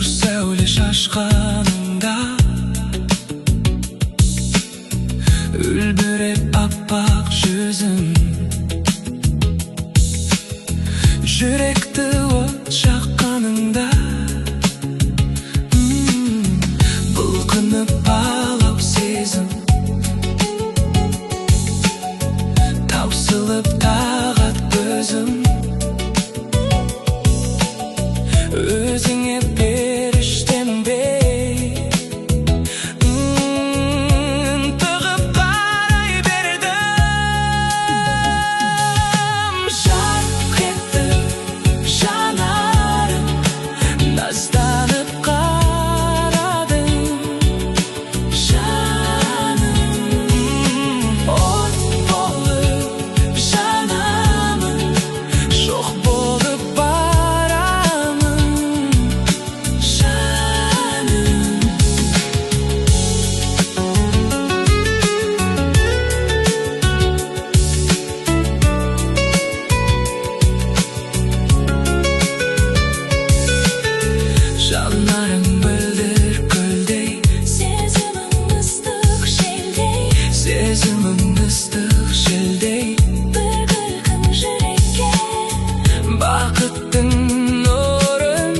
нұр сәуле шашқаныңда, үлбіреп аппақ жүзің, жүректі от жаққаныңда, бұлқынып алау сезім, таусылып тағат көзім, өзіңе періштем бе, ынтығып қарай бердім. Жарқ етті жанарың, назданып қарадың, жаным. От болып жанамын, жоқ болып барамын, жаным. Жанарың білдір гүлдей, сезімің ыстық желдей, сезімің ыстық желдей, бір күлкің жүрекке бақыттың нұрын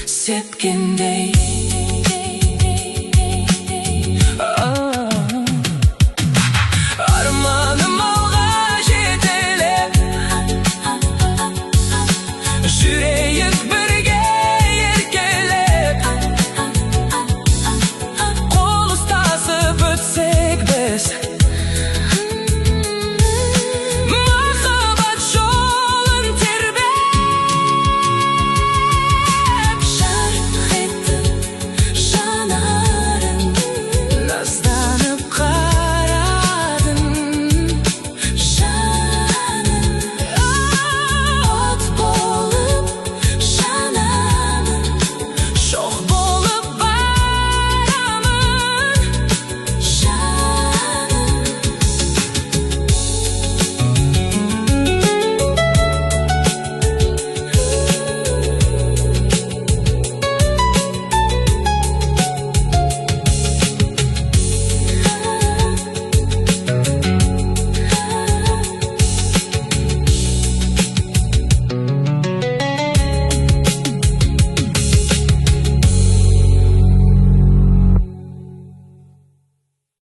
сепкендей. Арманым алға жетелеп, жүрейік